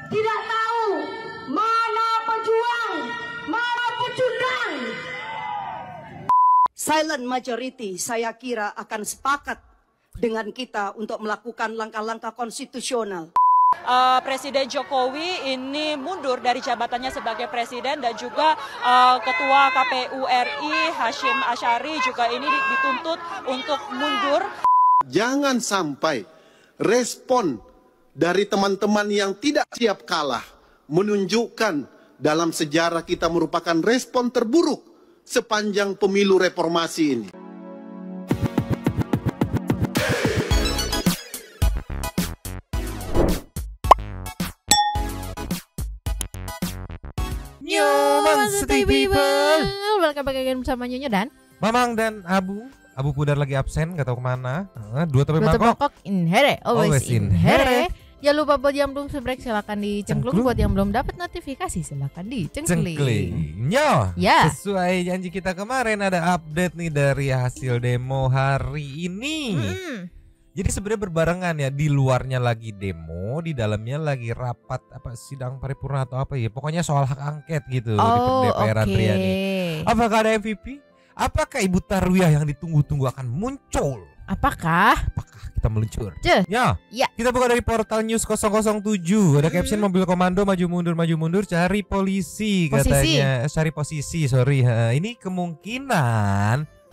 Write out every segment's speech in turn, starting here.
tidak tahu mana pejuang, mana pecundang. Silent majority saya kira akan sepakat dengan kita untuk melakukan langkah-langkah konstitusional. Presiden Jokowi ini mundur dari jabatannya sebagai presiden dan juga Ketua KPU RI Hasyim Asyari juga ini dituntut untuk mundur. Jangan sampai respon dari teman-teman yang tidak siap kalah menunjukkan dalam sejarah kita merupakan respon terburuk sepanjang pemilu reformasi ini. City people, welcome back again bersama Nyonya dan Mamang dan Abu Pudar lagi absen, gak tahu kemana. Dua tapi mangkok in here, always in here. Jangan lupa buat yang belum subscribe silakan dicengklung. Buat yang belum dapat notifikasi silakan dicengkling. Nyo, ya. Sesuai janji kita kemarin ada update nih dari hasil demo hari ini. Jadi sebenarnya berbarengan ya, di luarnya lagi demo, di dalamnya lagi rapat apa sidang paripurna atau apa ya, pokoknya soal hak angket gitu di DPR Andriani. Apakah ada MVP? Apakah Ibu Tarwiyah yang ditunggu-tunggu akan muncul? Apakah kita meluncur? Ya. Kita buka dari portal News 007. Ada caption mobil komando maju mundur cari polisi katanya. Cari posisi, sorry. Ini kemungkinan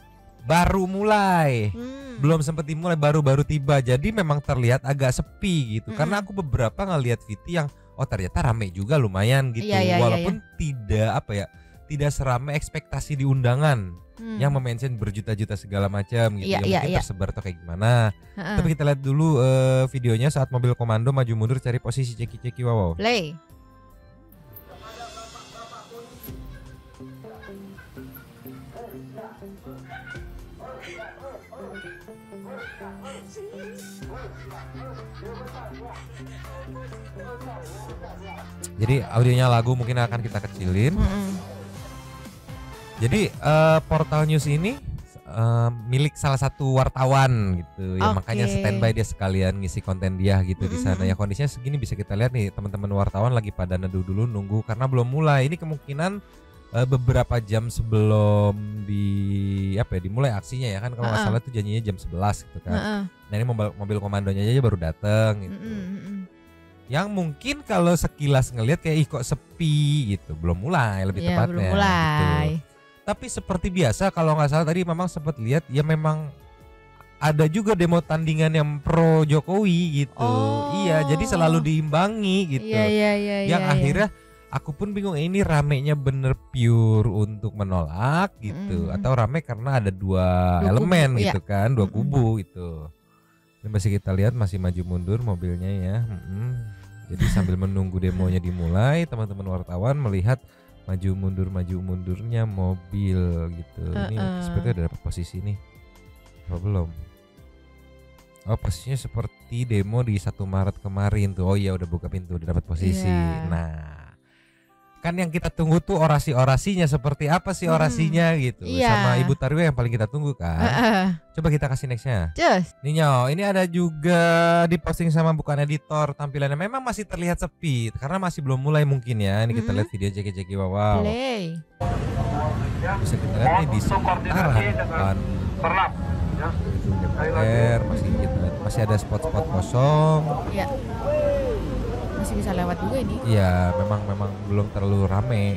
baru mulai. Belum sempat dimulai, baru tiba. Jadi memang terlihat agak sepi gitu. Karena aku beberapa ngelihat VT yang ternyata rame juga lumayan gitu. Walaupun tidak seramai ekspektasi di undangan yang mention berjuta-juta segala macam gitu. Mungkin tersebar atau kayak gimana. Tapi kita lihat dulu videonya saat mobil komando maju mundur cari posisi ceki wow. Play. Jadi audionya lagu mungkin akan kita kecilin. Jadi portal news ini milik salah satu wartawan gitu. Ya makanya standby dia sekalian ngisi konten dia gitu di sana. Ya kondisinya segini bisa kita lihat nih, teman-teman wartawan lagi pada neduh dulu nunggu karena belum mulai. Ini kemungkinan beberapa jam sebelum dimulai aksinya ya kan, kalau nggak salah tuh janjinya jam 11 gitu kan. Nah ini mobil komandonya aja baru dateng gitu. Yang mungkin kalau sekilas ngelihat kayak kok sepi gitu, belum mulai lebih tepatnya. Belum mulai. Gitu. Tapi seperti biasa kalau nggak salah tadi memang sempat lihat ya, memang ada juga demo tandingan yang pro Jokowi gitu. Iya, jadi selalu diimbangi gitu. Yang akhirnya aku pun bingung ini ramenya bener pure untuk menolak gitu atau rame karena ada dua elemen kubu, gitu kan, dua kubu gitu. Ini masih kita lihat masih maju mundur mobilnya ya. Jadi sambil menunggu demonya dimulai, teman-teman wartawan melihat maju mundurnya mobil gitu. Ini sepertinya udah dapat posisi nih. Apa belum? Oh, posisinya seperti demo di 1 Maret kemarin tuh. Oh iya udah buka pintu, udah dapat posisi. Nah, kan yang kita tunggu tuh orasi-orasinya seperti apa sih orasinya gitu. Sama Ibu Tarwiyah yang paling kita tunggu kan. Coba kita kasih nextnya. Nih Nyo, ini ada juga diposting sama bukan editor tampilannya. Memang masih terlihat sepi karena masih belum mulai mungkin ya. Ini kita lihat video ceki wow. Bisa kita lihat nih di sekitaran depan DPR masih ada spot-spot kosong. Masih bisa lewat juga ini. Iya, memang belum terlalu rame.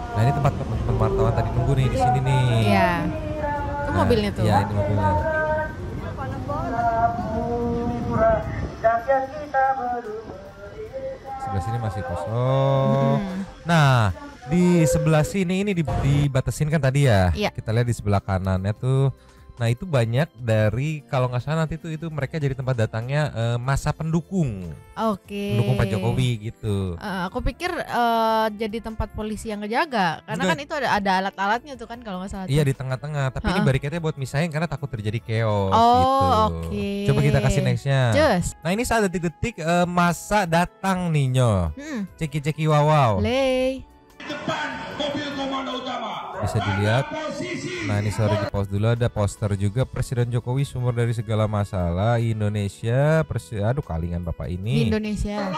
Nah ini tempat teman-teman wartawan tadi nunggu nih di sini nih. Iya. Itu mobilnya tuh. Iya, ini mobilnya. Sebelah sini masih kosong. Nah, di sebelah sini ini dibatasin kan tadi ya. Kita lihat di sebelah kanannya tuh. Nah itu banyak dari kalau nggak salah nanti tuh itu mereka jadi tempat datangnya masa pendukung. Pendukung Pak Jokowi gitu. Aku pikir jadi tempat polisi yang ngejaga karena kan itu ada alat-alatnya tuh kan kalau nggak salah. Iya di tengah-tengah. Tapi ini barikadnya buat misahin karena takut terjadi chaos gitu. Coba kita kasih nextnya. Nah ini saat detik-detik masa datang nih Nyo. Ceki wow. Play. Depan mobil komando utama. Bisa dilihat. Posisi Nah ini sorry di pause dulu, ada poster juga Presiden Jokowi sumber dari segala masalah Indonesia. Aduh kalingan bapak ini. Di Indonesia.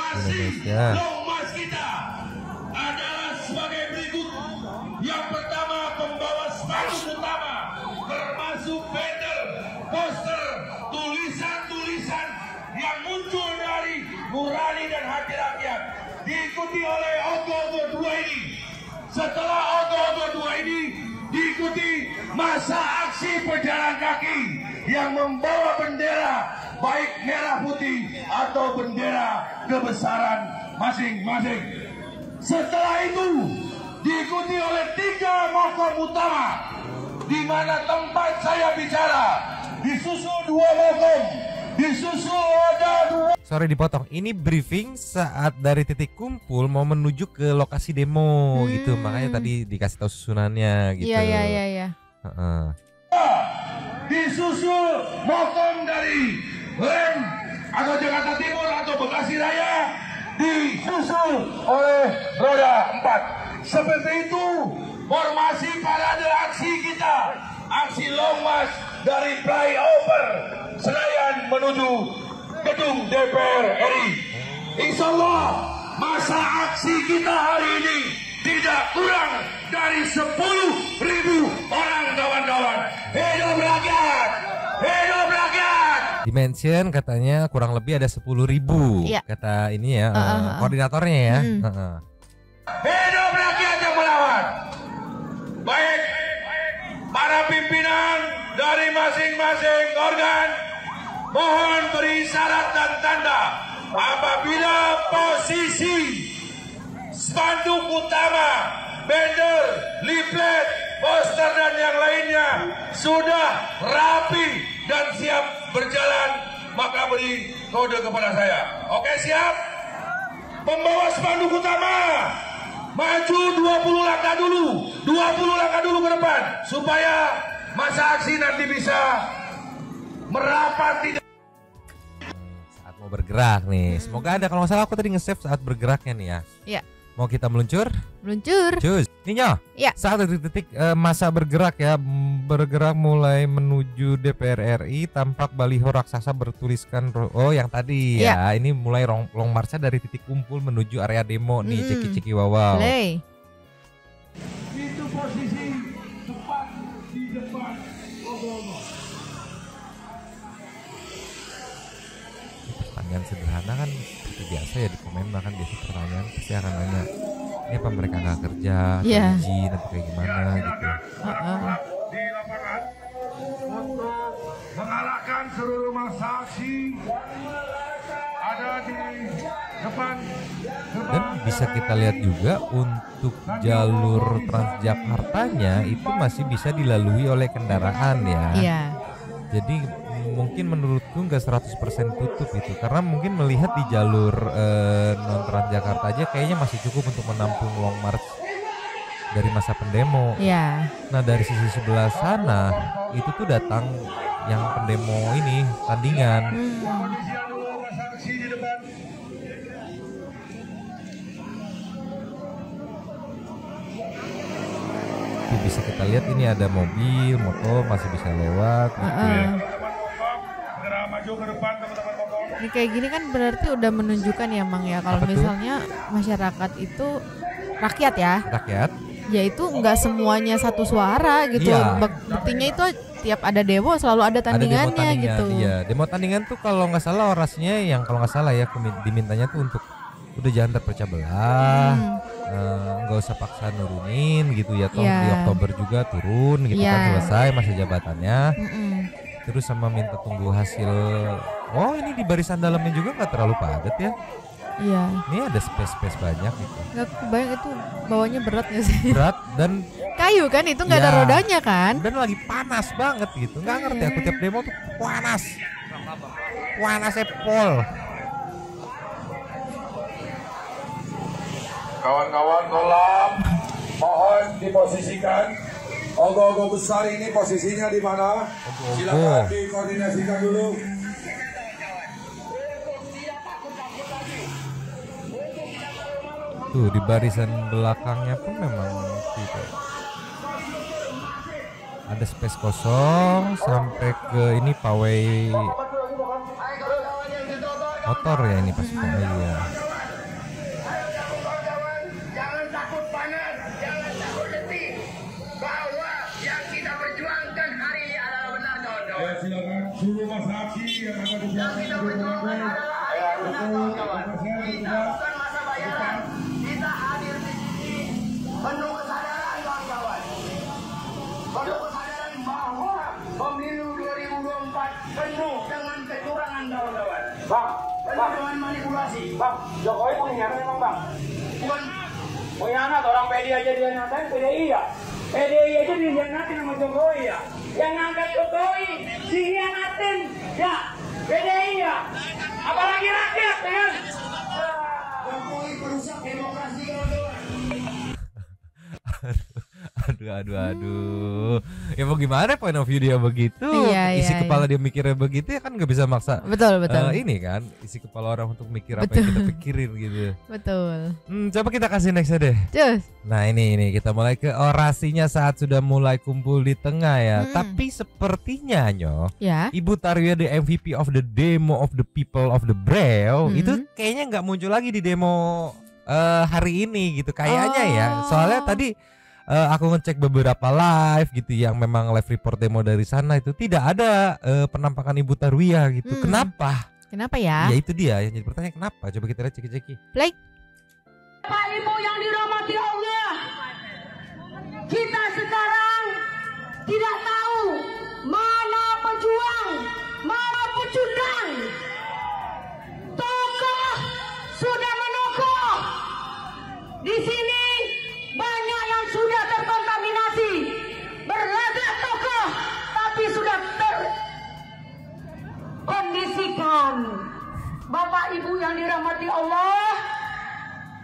Longmas kita adalah sebagai berikut. Yang pertama pembawa spanduk utama, termasuk banner, poster, tulisan-tulisan yang muncul dari nurani dan hati rakyat, diikuti oleh ogoh-ogoh 2 ini. Setelah ogoh-ogoh 2 ini diikuti masa aksi pejalan kaki yang membawa bendera baik merah putih atau bendera kebesaran masing-masing. Setelah itu diikuti oleh 3 mokom utama, di mana tempat saya bicara disusul 2 mokom, disusul ada 2. Sorry dipotong. Ini briefing saat dari titik kumpul mau menuju ke lokasi demo gitu. Makanya tadi dikasih tahu susunannya gitu. Iya. Disusul mokom dari Lem atau Jakarta Timur atau Bekasi Raya, disusul oleh roda 4. Seperti itu formasi parade aksi kita, aksi Longmas dari flyover Senayan menuju gedung DPR RI. Insya Allah masa aksi kita hari ini tidak kurang dari 10.000 orang kawan-kawan. Hidup rakyat, hidup rakyat. Dimension katanya kurang lebih ada 10.000 kata ini ya koordinatornya ya. Hidup rakyat yang melawan. Baik para pimpinan dari masing-masing organ, mohon beri syarat dan tanda apabila posisi spanduk utama, banner, leaflet, poster dan yang lainnya sudah rapi dan siap berjalan, maka beri kode kepada saya. Oke, siap? Pembawa spanduk utama maju 20 langkah dulu, 20 langkah dulu ke depan supaya masa aksi nanti bisa merapat. Saat mau bergerak nih. Semoga ada, kalau nggak salah aku tadi nge-save saat bergeraknya nih ya. Iya. Mau kita meluncur? Meluncur. Cus. Ninyo. Iya. Saat titik masa bergerak ya, bergerak mulai menuju DPR RI, tampak baliho raksasa bertuliskan yang tadi ya. Ini mulai long march dari titik kumpul menuju area demo nih, ceki-ceki wow. Play. Itu posisi tepat di depan ogoh-ogoh. Pertanyaan sederhana kan seperti biasa ya, di komen bahkan biasa pertanyaan pasti akan nanya, ini apa mereka nggak kerja, izin atau kayak gimana gitu. Di lapangan untuk mengalahkan seluruh massa aksi ada di depan. Dan bisa kita lihat juga untuk jalur Transjakartanya itu masih bisa dilalui oleh kendaraan ya. Iya. Jadi mungkin menurutku nggak 100% tutup itu, karena mungkin melihat di jalur non Transjakarta aja kayaknya masih cukup untuk menampung long march dari masa pendemo. Iya. Nah dari sisi sebelah sana itu tuh datang yang pendemo ini tandingan. Bisa kita lihat ini ada mobil, motor masih bisa lewat gitu. Ini kayak gini kan berarti udah menunjukkan ya Mang ya, kalau misalnya masyarakat itu rakyat ya. Rakyat. Ya itu nggak semuanya satu suara gitu. Iya. Buktinya itu tiap ada demo selalu ada tandingannya ada demo gitu. Iya, demo tandingan tuh kalau nggak salah orasinya yang kalau nggak salah ya dimintanya tuh untuk udah jangan terpecah belah. Nggak usah paksa nurunin gitu ya, toh di Oktober juga turun gitu kan, selesai masa jabatannya. Terus sama minta tunggu hasil. Oh ini di barisan dalamnya juga nggak terlalu padat ya. Iya. Ini ada space banyak gitu. Nggak kebayang itu bawanya berat nggak sih? Berat dan kayu kan, itu nggak ada rodanya kan? Dan lagi panas banget gitu. Nggak ngerti aku tiap demo tuh panas. Panasnya pol. Kawan-kawan kolam, mohon diposisikan. Ogoh-ogoh besar ini posisinya di mana? Silakan dikoordinasikan dulu. Tuh di barisan belakangnya pun memang gitu. ada space kosong sampai ke ini pawai motor ya ini pas iya. Jangan takut panas, jangan takut letih, bahwa yang kita perjuangkan hari ini adalah benar, kawan-kawan. Ya silakan seluruh masa aksi yang akan diperjuangkan Bukan masa bayaran, kita hadir di sini penuh kesadaran, kawan-kawan. Penuh kesadaran bahwa pemilu 2024 penuh dengan kecurangan, kawan-kawan. Penuh dengan manipulasi. Bang, Jokowi pengkhianat memang bang? Bukan Pengkhianat, orang PDI aja dia nyatain, PDI ya? PDI aja dia nyatain sama Jokowi ya? Yang ngangkat Jokowi, dikhianatin ya? PDI ya? Apalagi rakyat ya kan? Jokowi perusak demokrasi, kawan-kawan. Aduh. Ya mau gimana point of view dia begitu, isi kepala dia mikirnya begitu ya kan nggak bisa maksa. Betul. Ini kan isi kepala orang untuk mikir apa yang kita pikirin gitu. Betul. Coba kita kasih next deh. Cus. Nah ini kita mulai ke orasinya saat sudah mulai kumpul di tengah ya. Tapi sepertinya Ibu Tarwiyah the MVP of the demo of the people of the Breo itu kayaknya nggak muncul lagi di demo hari ini gitu kayaknya ya. Soalnya tadi aku ngecek beberapa live gitu yang memang live report demo dari sana itu tidak ada penampakan Ibu Tarwiyah gitu. Kenapa ya? Ya itu dia yang jadi pertanyaan, kenapa? Coba kita lihat ceki-ceki. Play. Bapak Ibu yang dirahmati Allah, kita sekarang tidak tahu mana pejuang, mana pecundang. Tokoh sudah menokoh. Di sini banyak yang sudah terkontaminasi, berlagak tokoh, tapi sudah terkondisikan. Bapak Ibu yang dirahmati Allah,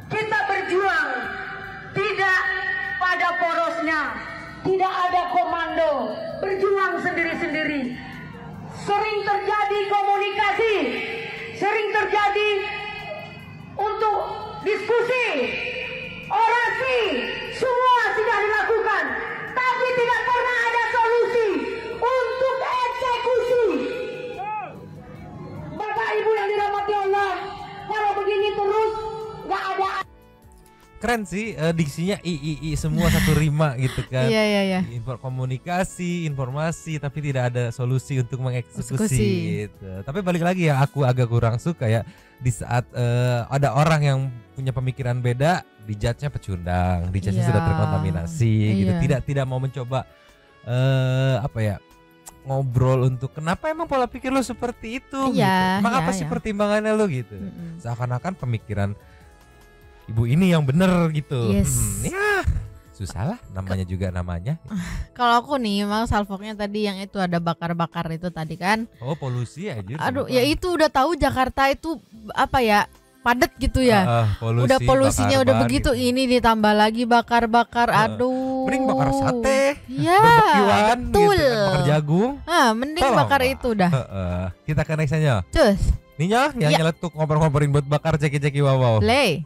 kita berjuang tidak pada porosnya, tidak ada komando, berjuang sendiri-sendiri. Sering terjadi komunikasi, sering terjadi untuk diskusi, orasi, semua sudah dilakukan, tapi tidak pernah ada solusi untuk eksekusi. Bapak Ibu yang dirahmati Allah, kalau begini terus nggak ada. Keren sih diksinya I semua satu rima gitu kan. Iya. Komunikasi, informasi tapi tidak ada solusi untuk mengeksekusi gitu. Tapi balik lagi ya, aku agak kurang suka ya di saat ada orang yang punya pemikiran beda, dijudge-nya pecundang, dijudge-nya sudah terkontaminasi gitu. Tidak mau mencoba ngobrol untuk kenapa emang pola pikir lo seperti itu gitu. Emang apa sih pertimbangannya lo gitu. Seakan-akan pemikiran ibu ini yang bener gitu. Ya susah lah, namanya juga namanya. Kalau aku nih emang salvoknya tadi yang itu ada bakar-bakar itu tadi kan. Oh polusi aja. Aduh ya itu udah tahu Jakarta itu apa ya, padat gitu ya. Udah polusinya udah begitu gitu. Ini ditambah lagi bakar-bakar. Aduh. Mending bakar sate. Iya. Betul. Gitu, bakar jagung. Mending bakar itu dah. Kita ke next-nya. Cus. Ninya yang nyeletuk ngobrol-ngobrolin buat bakar ceki-ceki wow. Play.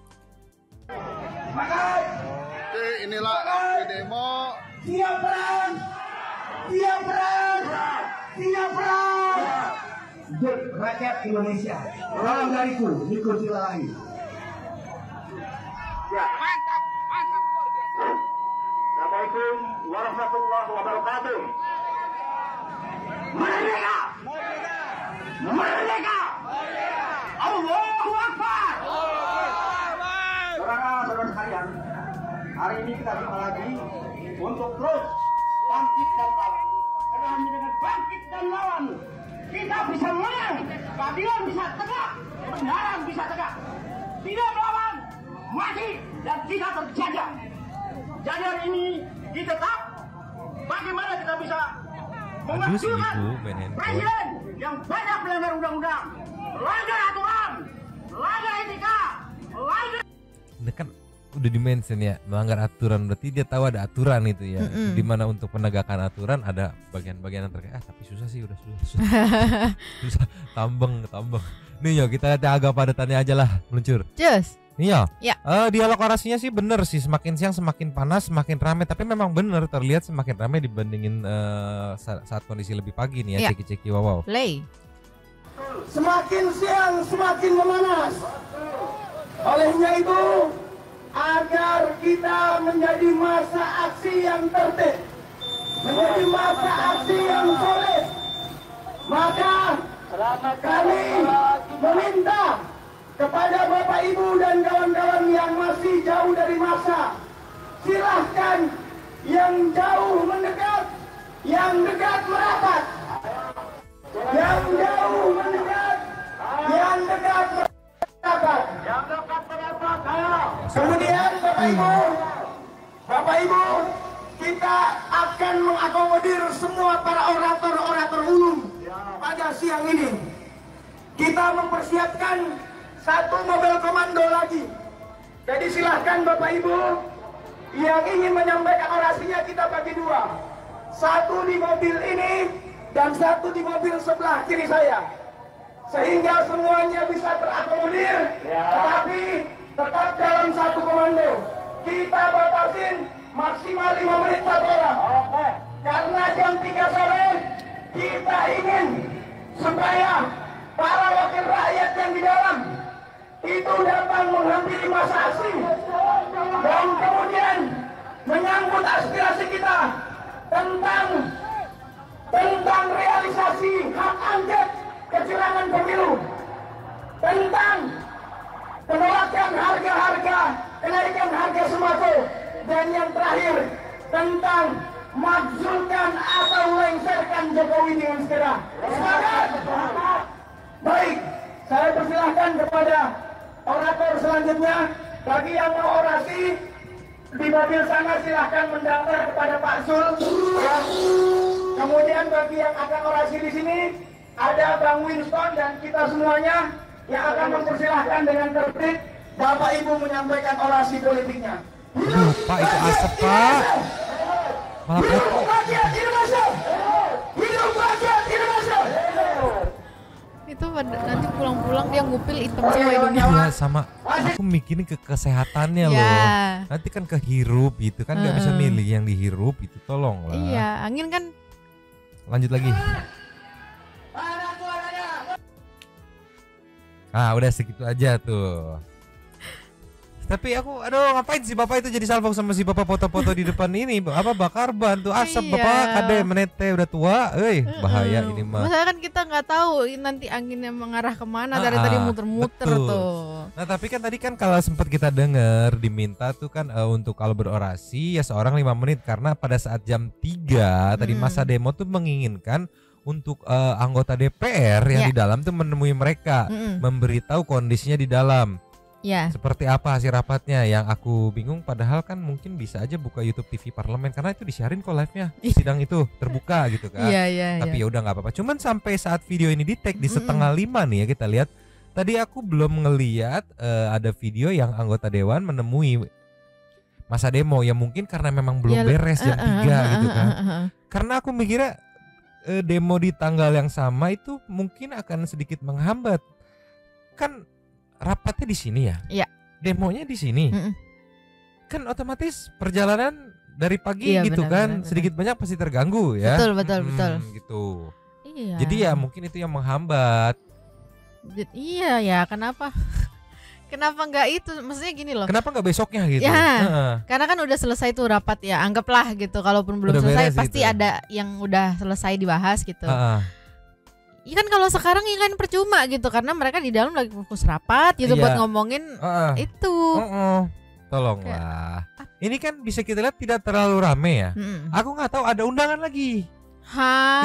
Inilah aksi demo. Siap perang, untuk rakyat Indonesia. Salam dariku, Niko Silalahi. Ya. Mantap luar biasa. Assalamualaikum warahmatullahi wabarakatuh. Merdeka! Allahu Akbar! Saudara-saudara sekalian, hari ini kita jumpa lagi untuk terus bangkit dan lawan. Karena hanya dengan bangkit dan lawan kita bisa menang, keadilan bisa tegak, kebenaran bisa tegak. Tidak melawan, mati dan tidak terjajah. Jadi hari ini kita tetap bagaimana kita bisa menghasilkan presiden yang banyak melanggar undang-undang, melanggar aturan, melanggar etika, melanggar. Ini kan udah dimention ya, melanggar aturan, berarti dia tahu ada aturan itu ya. Dimana untuk penegakan aturan ada bagian-bagian yang terkait. Tapi susah sih, udah susah. Tambeng. Nih yo kita lihat agak padatannya aja lah, meluncur. Cus. Iya. Ya. Dialog orasinya sih bener sih, semakin siang semakin panas, semakin ramai. Tapi memang bener terlihat semakin ramai dibandingin saat kondisi lebih pagi nih ya. Ceki wow. Play. Semakin siang semakin memanas. Olehnya itu, agar kita menjadi masa aksi yang tertib, menjadi masa aksi yang solid, maka kami meminta kepada Bapak Ibu dan kawan-kawan yang masih jauh dari masa, silahkan yang jauh mendekat, yang dekat merapat, yang jauh mendekat, yang dekat merapat. Kemudian Bapak Ibu, kita akan mengakomodir semua para orator ulum pada siang ini. Kita mempersiapkan satu mobil komando lagi. Jadi silahkan Bapak Ibu yang ingin menyampaikan orasinya kita bagi dua. Satu di mobil ini dan satu di mobil sebelah kiri saya. Sehingga semuanya bisa terakomodir, tetapi tetap dalam satu komando. Kita batasin maksimal 5 menit satu orang. Karena jam 3 sore kita ingin supaya para wakil rakyat yang di dalam itu datang menghampiri masa aksi dan kemudian menyambut aspirasi kita tentang realisasi hak angket kecurangan pemilu, tentang penolakan harga-harga, kenaikan harga sembako, dan yang terakhir tentang makzulkan atau lengserkan Jokowi dengan segera. Semangat! Baik, saya persilahkan kepada orator selanjutnya. Bagi yang mau orasi di mobil sana silahkan mendaftar kepada Pak Sul. Ya. Kemudian bagi yang akan orasi di sini ada Bang Winston dan kita semuanya yang akan mempersilahkan dengan tertib Bapak Ibu menyampaikan orasi politiknya. Pak, itu asap Pak. Malah hidup rakyat Indonesia. Hidup rakyat Indonesia. Itu nanti pulang-pulang dia ngupil hitam semua hidungnya. Iya, sama aku mikirin ke kesehatannya loh. Nanti kan kehirup gitu kan, nggak bisa milih yang dihirup itu, tolonglah. Iya, angin kan. Lanjut lagi. Udah segitu aja tuh. Tapi aku, ngapain sih Bapak itu jadi salvo sama si Bapak foto-foto di depan ini? Apa bakar ban tuh asap Bapak kade menete udah tua, bahaya ini mah. Masalah kan kita nggak tahu nanti anginnya mengarah kemana dari tadi muter-muter tuh. Nah tapi kan tadi kan kalau sempat kita dengar diminta tuh kan untuk kalau berorasi ya seorang 5 menit karena pada saat jam 3 tadi masa demo tuh menginginkan untuk anggota DPR yang di dalam tuh menemui mereka, memberitahu kondisinya di dalam. Ya. Seperti apa hasil rapatnya? Yang aku bingung padahal kan mungkin bisa aja buka YouTube TV Parlemen karena itu disiarin kok live-nya. Sidang itu terbuka gitu kan. Tapi ya udah nggak apa-apa. Cuman sampai saat video ini di-tag di 4:30 nih ya kita lihat. Tadi aku belum ngeliat ada video yang anggota dewan menemui masa demo ya mungkin karena memang belum beres jam 3 gitu kan. Karena aku mikirnya demo di tanggal yang sama itu mungkin akan sedikit menghambat. Kan rapatnya di sini ya. Iya. Demonya di sini. Kan otomatis perjalanan dari pagi gitu kan, sedikit banyak pasti terganggu ya. Betul. Gitu. Iya. Jadi ya mungkin itu yang menghambat. Iya ya, kenapa? Kenapa nggak itu? Maksudnya gini loh. Kenapa nggak besoknya gitu? Ya, karena kan udah selesai tuh rapat ya. Anggaplah gitu. Kalaupun belum selesai pasti gitu. ada yang udah selesai dibahas gitu. Iya kan kalau sekarang ya kan percuma gitu karena mereka di dalam lagi fokus rapat gitu buat ngomongin itu. Tolonglah. Ini kan bisa kita lihat tidak terlalu rame ya. Aku nggak tahu ada undangan lagi.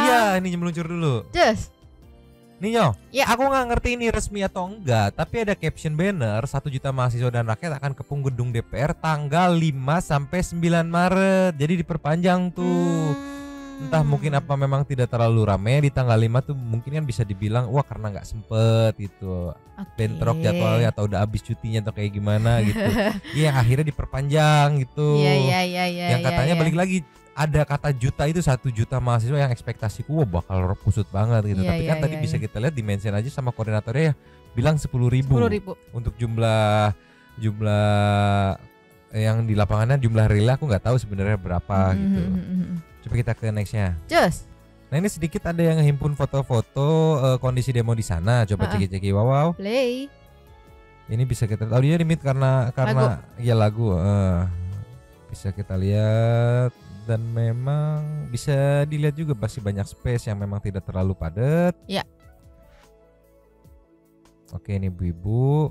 Iya, ini meluncur dulu. Ninyo, aku nggak ngerti ini resmi atau enggak, tapi ada caption banner 1 juta mahasiswa dan rakyat akan kepung gedung DPR tanggal 5 sampai 9 Maret. Jadi diperpanjang tuh. Entah mungkin apa memang tidak terlalu ramai di tanggal 5 tuh mungkin kan bisa dibilang wah karena nggak sempet gitu. Bentrok jadwalnya atau udah habis cutinya atau kayak gimana gitu. Iya akhirnya diperpanjang gitu. Yang katanya balik lagi ada kata juta itu 1 juta mahasiswa yang ekspektasiku wah bakal kusut banget gitu. Tapi kan tadi bisa kita lihat di mention aja sama koordinatornya ya bilang 10.000 untuk jumlah Jumlah yang di lapangannya, jumlah real aku nggak tahu sebenarnya berapa gitu. Coba kita ke nextnya. Just. Nah ini sedikit ada yang ngehimpun foto-foto kondisi demo di sana. Coba ceki-ceki. Wow. Play. Ini bisa kita tahu dia limit karena lagu. Bisa kita lihat dan memang bisa dilihat juga masih banyak space yang memang tidak terlalu padat. Ya. Oke, ini ibu-ibu.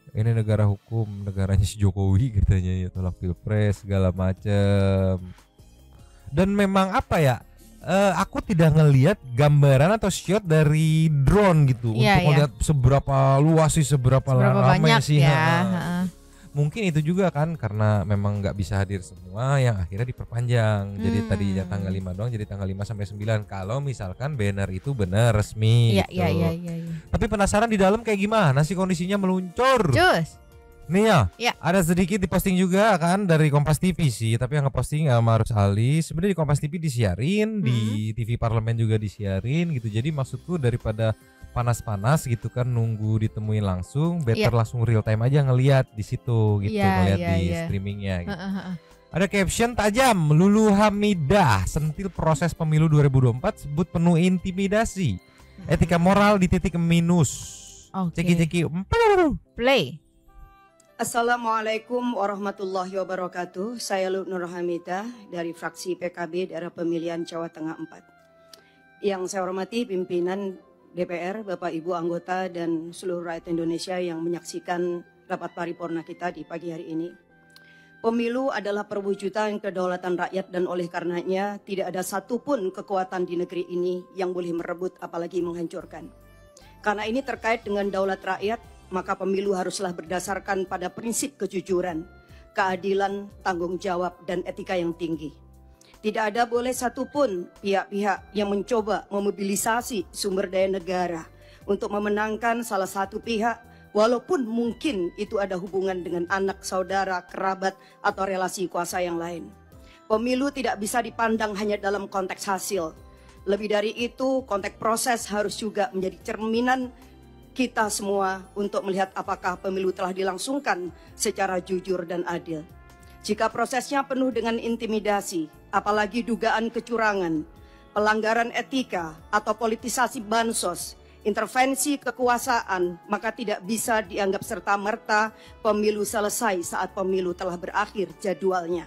Ini negara hukum, negaranya si Jokowi katanya ya, tolak pilpres segala macam. Dan memang apa ya? Aku tidak ngelihat gambaran atau shot dari drone gitu untuk melihat seberapa luas sih, seberapa ramai sih. Mungkin itu juga kan karena memang nggak bisa hadir semua yang akhirnya diperpanjang. Jadi tadinya tanggal 5 doang jadi tanggal 5 sampai 9 kalau misalkan banner itu benar resmi gitu. Iya. Tapi penasaran di dalam kayak gimana sih kondisinya meluncur. Just. Nih ya, ada sedikit diposting juga kan dari Kompas TV sih, tapi yang ngeposting Marus Ali. Sebenarnya di Kompas TV disiarin, di TV Parlemen juga disiarin gitu. Jadi maksudku daripada panas-panas gitu kan nunggu ditemuin langsung, better langsung real time aja ngelihat di situ gitu, ngelihat di streamingnya gitu. Ada caption tajam, Lulu Hamidah sentil proses pemilu 2024 sebut penuh intimidasi, etika moral di titik minus. Ceki-ceki. Play. Assalamualaikum warahmatullahi wabarakatuh. Saya Lulu Hamidah dari fraksi PKB daerah pemilihan Jawa Tengah 4. Yang saya hormati pimpinan DPR, Bapak Ibu anggota dan seluruh rakyat Indonesia yang menyaksikan rapat paripurna kita di pagi hari ini. Pemilu adalah perwujudan kedaulatan rakyat dan oleh karenanya tidak ada satupun kekuatan di negeri ini yang boleh merebut apalagi menghancurkan. Karena ini terkait dengan daulat rakyat, maka pemilu haruslah berdasarkan pada prinsip kejujuran, keadilan, tanggung jawab, dan etika yang tinggi. Tidak ada boleh satupun pihak-pihak yang mencoba memobilisasi sumber daya negara untuk memenangkan salah satu pihak, walaupun mungkin itu ada hubungan dengan anak, saudara, kerabat, atau relasi kuasa yang lain. Pemilu tidak bisa dipandang hanya dalam konteks hasil. Lebih dari itu, konteks proses harus juga menjadi cerminan kita semua untuk melihat apakah pemilu telah dilangsungkan secara jujur dan adil. Jika prosesnya penuh dengan intimidasi, apalagi dugaan kecurangan, pelanggaran etika atau politisasi bansos, intervensi kekuasaan, maka tidak bisa dianggap serta-merta pemilu selesai saat pemilu telah berakhir jadwalnya.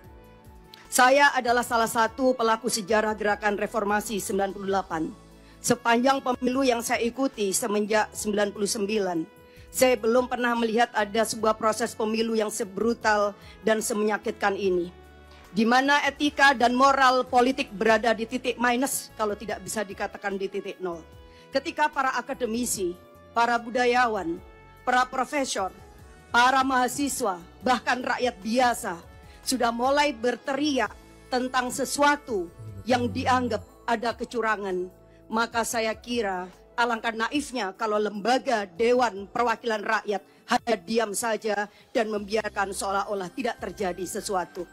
Saya adalah salah satu pelaku sejarah gerakan reformasi 98. Sepanjang pemilu yang saya ikuti semenjak 99, saya belum pernah melihat ada sebuah proses pemilu yang sebrutal dan semenyakitkan ini. Di mana etika dan moral politik berada di titik minus kalau tidak bisa dikatakan di titik nol. Ketika para akademisi, para budayawan, para profesor, para mahasiswa, bahkan rakyat biasa sudah mulai berteriak tentang sesuatu yang dianggap ada kecurangan, maka saya kira alangkah naifnya kalau lembaga Dewan Perwakilan Rakyat hanya diam saja dan membiarkan seolah-olah tidak terjadi sesuatu.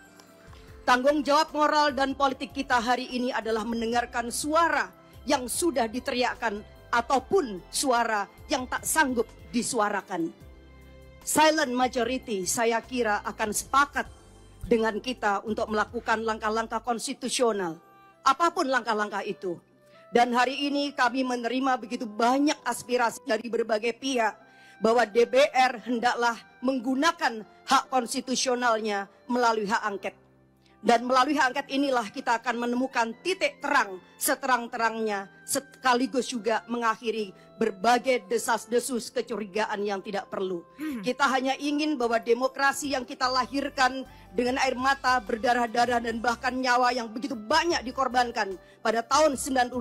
Tanggung jawab moral dan politik kita hari ini adalah mendengarkan suara yang sudah diteriakkan ataupun suara yang tak sanggup disuarakan. Silent majority saya kira akan sepakat dengan kita untuk melakukan langkah-langkah konstitusional, apapun langkah-langkah itu. Dan hari ini kami menerima begitu banyak aspirasi dari berbagai pihak bahwa DPR hendaklah menggunakan hak konstitusionalnya melalui hak angket. Dan melalui hak angket inilah kita akan menemukan titik terang seterang-terangnya, sekaligus juga mengakhiri berbagai desas-desus kecurigaan yang tidak perlu. Kita hanya ingin bahwa demokrasi yang kita lahirkan dengan air mata, berdarah-darah, dan bahkan nyawa yang begitu banyak dikorbankan pada tahun 98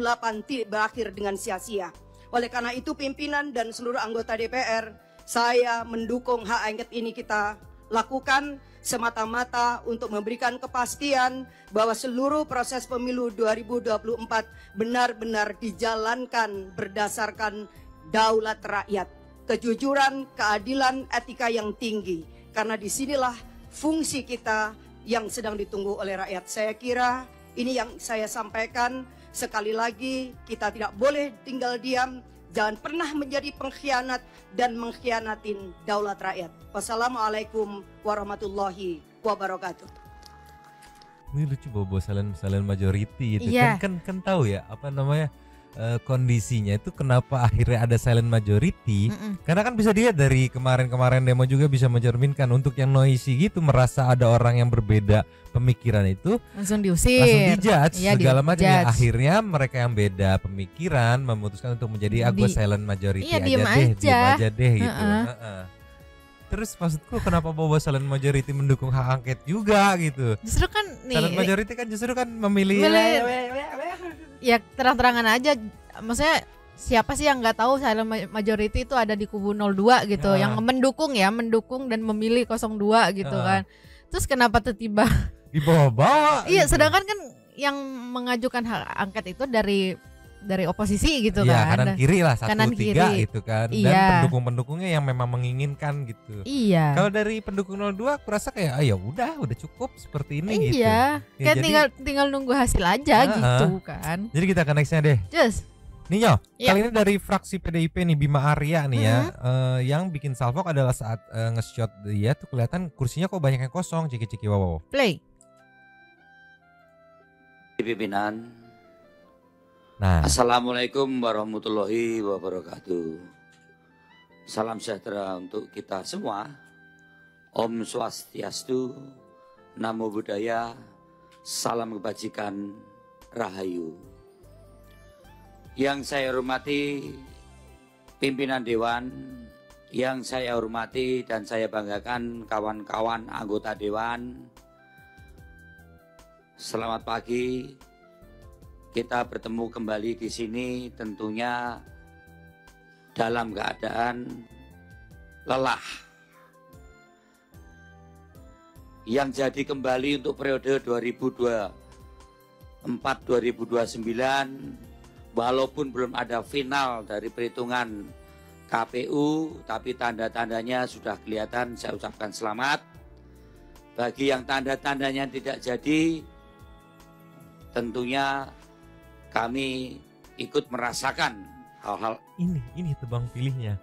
tidak berakhir dengan sia-sia. Oleh karena itu pimpinan dan seluruh anggota DPR, saya mendukung hak angket ini kita lakukan semata-mata untuk memberikan kepastian bahwa seluruh proses pemilu 2024 benar-benar dijalankan berdasarkan daulat rakyat, kejujuran, keadilan, etika yang tinggi. Karena disinilah fungsi kita yang sedang ditunggu oleh rakyat. Saya kira ini yang saya sampaikan. Sekali lagi kita tidak boleh tinggal diam, Jangan pernah menjadi pengkhianat dan mengkhianatin daulat rakyat. Wassalamualaikum warahmatullahi wabarakatuh. Ini lucu bawa silent majority gitu. Iya. Kan tahu ya apa namanya kondisinya itu kenapa akhirnya ada silent majority. Karena kan bisa dilihat dari kemarin demo juga bisa mencerminkan untuk yang noisy gitu, merasa ada orang yang berbeda pemikiran itu langsung diusir, langsung dijudge Iya, segala macam ya. dijudge. Akhirnya mereka yang beda pemikiran memutuskan untuk menjadi aku silent majority Iya, aja diem deh, aja. diem aja deh gitu. Terus maksudku kenapa bawa silent majority mendukung hak angket juga gitu? Justru kan nih Silent majority kan justru kan memilih ya terang-terangan aja, maksudnya siapa sih yang nggak tahu silent majority itu ada di kubu 02 gitu, yang mendukung dan memilih 02 gitu kan. Terus kenapa tiba-tiba dibawa-bawa? Iya, sedangkan kan yang mengajukan hak angket itu dari oposisi gitu iya, kan. Kanan kiri lah, 1, kanan 3 kiri. gitu kan. Dan Iya. pendukung-pendukungnya yang memang menginginkan gitu. Iya. Kalau dari pendukung 02 aku rasa kayak ya udah cukup seperti ini gitu. Iya. Ya, Kayak tinggal nunggu hasil aja gitu kan. Jadi kita ke nextnya deh. Just Ninyo, Iya. kali ini dari fraksi PDIP nih Bima Arya nih ya, yang bikin salvok adalah saat nge-shot dia tuh kelihatan kursinya kok banyak yang kosong, ciki-ciki wow. play. Pimpinan. Nah, Assalamualaikum warahmatullahi wabarakatuh. Salam sejahtera untuk kita semua. Om Swastiastu, Namo Buddhaya, salam kebajikan, Rahayu. Yang saya hormati pimpinan Dewan, yang saya hormati dan saya banggakan kawan-kawan anggota Dewan. Selamat pagi. Kita bertemu kembali di sini tentunya dalam keadaan lelah. Yang jadi kembali untuk periode 2024-2029, walaupun belum ada final dari perhitungan KPU, tapi tanda-tandanya sudah kelihatan, saya ucapkan selamat. Bagi yang tanda-tandanya tidak jadi, tentunya kami ikut merasakan hal-hal ini tebang pilihnya.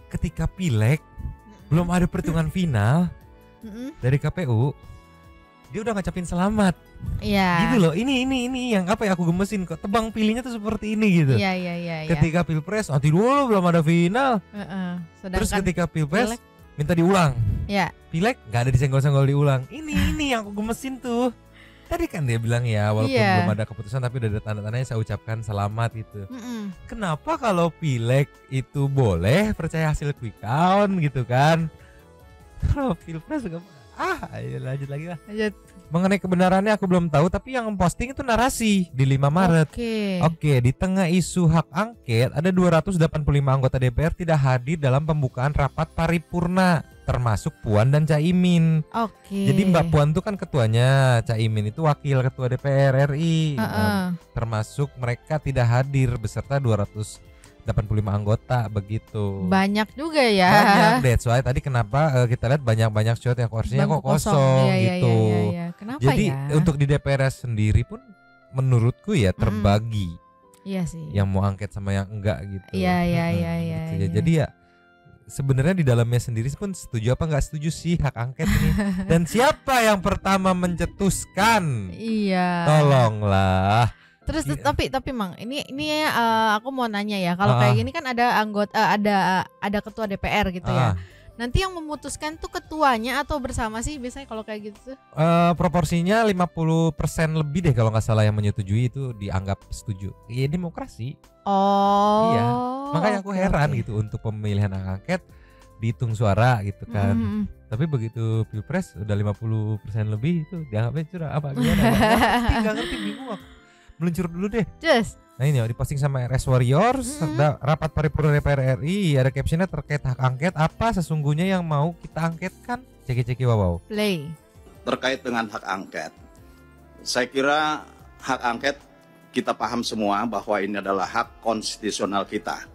Ketika pileg belum ada perhitungan final dari KPU, dia udah ngecapin selamat. Iya. Gitu loh. Ini yang apa ya aku gemesin kok, tebang pilihnya tuh seperti ini gitu. Iya. Ketika Pilpres nanti dulu belum ada final. Terus ketika Pilpres minta diulang. Iya. Pileg nggak ada disenggol-senggol diulang. Ini yang aku gemesin tuh. Tadi kan dia bilang ya walaupun belum ada keputusan tapi udah ada tanda-tandanya, saya ucapkan selamat gitu. Kenapa kalau pileg itu boleh percaya hasil quick count gitu kan? Kalau Pilpres juga ayo lanjut lagi lah. Mengenai kebenarannya aku belum tahu, tapi yang posting itu narasi di 5 Maret. Oke, di tengah isu hak angket ada 285 anggota DPR tidak hadir dalam pembukaan rapat paripurna, termasuk Puan dan Caimin. Jadi Mbak Puan itu kan ketuanya, Caimin itu wakil ketua DPR RI. Termasuk mereka tidak hadir beserta 285 anggota begitu. Banyak juga ya. Banyak, that's why tadi kenapa kita lihat banyak shot yang kursinya kok kosong gitu. Iya. Kenapa jadi ya? untuk di DPR sendiri pun menurutku ya terbagi. Iya sih. Yang mau angket sama yang enggak gitu. Iya. Gitu. Jadi ya sebenarnya di dalamnya sendiri pun setuju apa nggak setuju sih hak angket ini. Dan siapa yang pertama mencetuskan? Iya. Tolonglah. Terus tapi Mang, ini aku mau nanya ya, kalau kayak gini kan ada anggota ada ketua DPR gitu ya. Nanti yang memutuskan tuh ketuanya atau bersama sih biasanya kalau kayak gitu tuh? Proporsinya 50% lebih deh kalau nggak salah yang menyetujui itu dianggap setuju. Iya, demokrasi. Oh. Iya. Makanya aku heran gitu untuk pemilihan hak angket dihitung suara gitu kan. Tapi begitu Pilpres udah 50% lebih itu dianggapnya curang apa gimana? Nggak ngerti, bingung aku. Meluncur dulu deh. Nah ini diposting sama RS Warriors, rapat paripurna DPR RI, ada captionnya terkait hak angket, apa sesungguhnya yang mau kita angketkan? Ceki wow. Play. Terkait dengan hak angket, saya kira hak angket kita paham semua bahwa ini adalah hak konstitusional kita.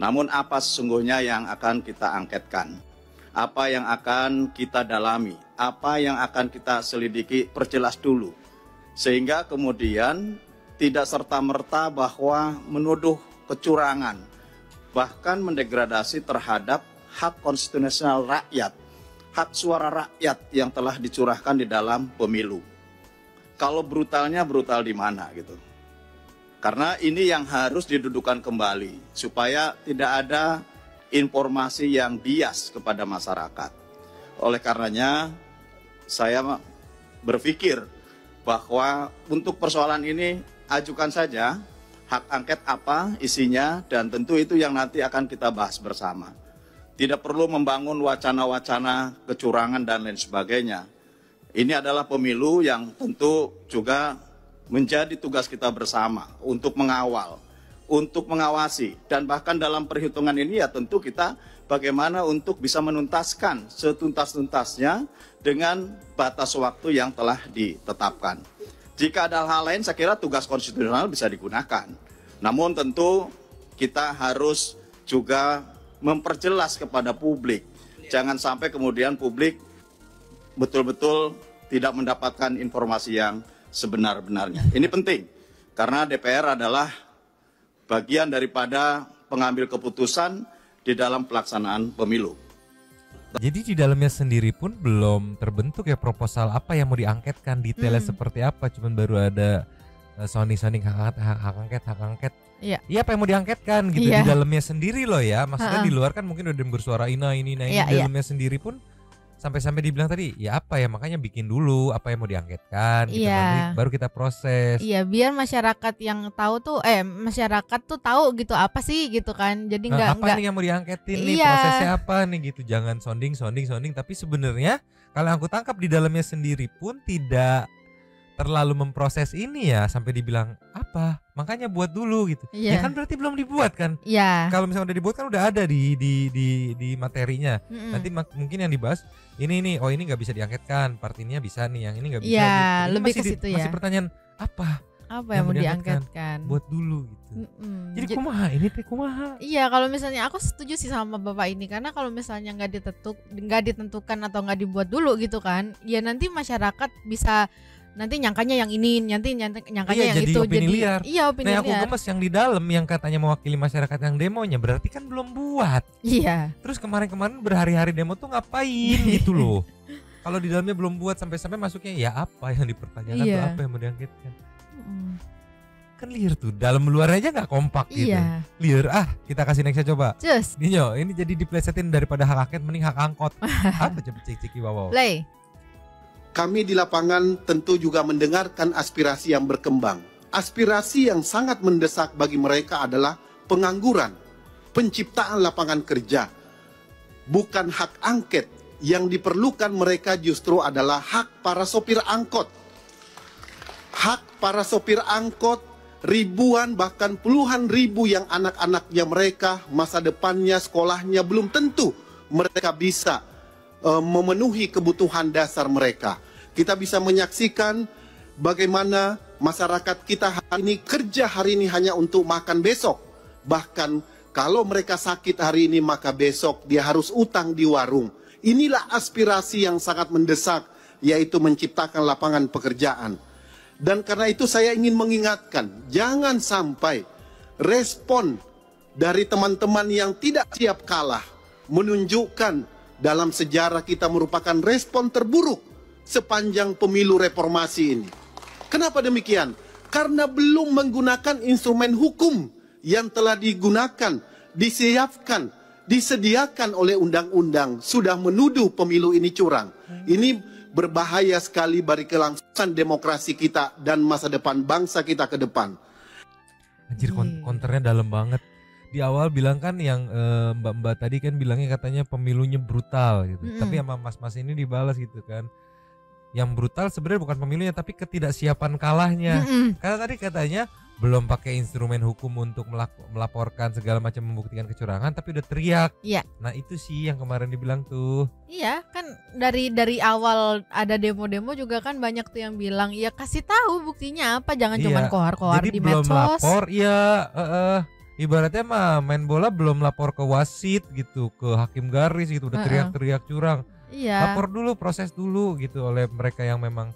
Namun apa sesungguhnya yang akan kita angketkan? Apa yang akan kita dalami? Apa yang akan kita selidiki? Perjelas dulu. Sehingga kemudian tidak serta-merta bahwa menuduh kecurangan, bahkan mendegradasi terhadap hak konstitusional rakyat, hak suara rakyat yang telah dicurahkan di dalam pemilu. Kalau brutalnya brutal di mana gitu. Karena ini yang harus didudukan kembali supaya tidak ada informasi yang bias kepada masyarakat. Oleh karenanya saya berpikir bahwa untuk persoalan ini ajukan saja hak angket apa isinya, dan tentu itu yang nanti akan kita bahas bersama. Tidak perlu membangun wacana-wacana kecurangan dan lain sebagainya. Ini adalah pemilu yang tentu juga menjadi tugas kita bersama untuk mengawal, untuk mengawasi, dan bahkan dalam perhitungan ini ya tentu kita bagaimana untuk bisa menuntaskan setuntas-tuntasnya dengan batas waktu yang telah ditetapkan. Jika ada hal lain, saya kira tugas konstitusional bisa digunakan. Namun tentu kita harus juga memperjelas kepada publik. Jangan sampai kemudian publik betul-betul tidak mendapatkan informasi yang sebenar-benarnya. Ini penting, karena DPR adalah bagian daripada pengambil keputusan di dalam pelaksanaan pemilu. Jadi di dalamnya sendiri pun belum terbentuk ya proposal apa yang mau diangketkan, detailnya seperti apa, cuman baru ada sounding hak angket. Iya. Iya, apa yang mau diangketkan gitu di dalamnya sendiri loh ya. Maksudnya di luar kan mungkin udah bersuara ini di dalamnya sendiri pun sampai dibilang tadi ya apa ya, makanya bikin dulu apa yang mau diangketkan gitu, nanti baru kita proses. Iya, biar masyarakat yang tahu tuh masyarakat tuh tahu gitu apa sih gitu kan. Jadi apa nih yang mau diangketin nih, prosesnya apa nih gitu. Jangan sounding tapi sebenarnya kalau aku tangkap di dalamnya sendiri pun tidak terlalu memproses ini ya, sampai dibilang apa, makanya buat dulu gitu. Ya kan berarti belum dibuat kan. Kalau misalnya udah dibuat kan udah ada di materinya. Nanti mungkin yang dibahas ini oh ini nggak bisa diangketkan, part ininya bisa nih, yang ini nggak bisa gitu. Lebih ke situ ya. Masih pertanyaan apa yang mau diangketkan, buat dulu gitu. Jadi kumaha ini teh kumaha. Iya, kalau misalnya aku setuju sih sama Bapak ini, karena kalau misalnya nggak ditentukan atau nggak dibuat dulu gitu kan, ya nanti masyarakat bisa nanti nyangkanya yang ini, nanti nyangkanya yang jadi itu, opini liar. Iya, opini liar. Aku gemes yang di dalam yang katanya mewakili masyarakat yang demonya, berarti kan belum buat. Iya. Terus kemarin berhari-hari demo tuh ngapain gitu loh. Kalau di dalamnya belum buat, sampai masuknya ya apa yang dipertanyakan tuh, apa yang mau diangketkan. Kan liar tuh, dalam luar aja nggak kompak gitu. Liar, kita kasih nextnya coba. Cus. Ini jadi diplesetin daripada hak angket mending hak angkot. Apa coba cek-ceki wow. Play. Kami di lapangan tentu juga mendengarkan aspirasi yang berkembang. Aspirasi yang sangat mendesak bagi mereka adalah pengangguran, penciptaan lapangan kerja. Bukan hak angket, yang diperlukan mereka justru adalah hak para sopir angkot. Hak para sopir angkot, ribuan bahkan puluhan ribu yang anak-anaknya mereka, masa depannya, sekolahnya belum tentu mereka bisa memenuhi kebutuhan dasar mereka. Kita bisa menyaksikan bagaimana masyarakat kita hari ini kerja hari ini hanya untuk makan besok. Bahkan kalau mereka sakit hari ini maka besok dia harus utang di warung. Inilah aspirasi yang sangat mendesak, yaitu menciptakan lapangan pekerjaan. Dan karena itu saya ingin mengingatkan, jangan sampai respon dari teman-teman yang tidak siap kalah menunjukkan dalam sejarah kita merupakan respon terburuk sepanjang pemilu reformasi ini. Kenapa demikian? Karena belum menggunakan instrumen hukum yang telah digunakan, disiapkan, disediakan oleh undang-undang, sudah menuduh pemilu ini curang. Ini berbahaya sekali bagi kelangsungan demokrasi kita dan masa depan bangsa kita ke depan. Anjir, konternya dalam banget. Di awal bilang kan yang mbak-mbak tadi kan bilangnya katanya pemilunya brutal gitu. Tapi sama mas-mas ini dibalas gitu kan. Yang brutal sebenarnya bukan pemilunya tapi ketidaksiapan kalahnya. Karena tadi katanya belum pakai instrumen hukum untuk melaporkan segala macam membuktikan kecurangan tapi udah teriak. Iya. Nah itu sih yang kemarin dibilang tuh. Iya kan dari awal ada demo-demo juga kan banyak tuh yang bilang ya kasih tahu buktinya apa, jangan cuma kohar-kohar di medsos. Jadi belum lapor ibaratnya mah main bola belum lapor ke wasit gitu, ke hakim garis gitu udah teriak-teriak curang. Iya. Lapor dulu, proses dulu gitu oleh mereka yang memang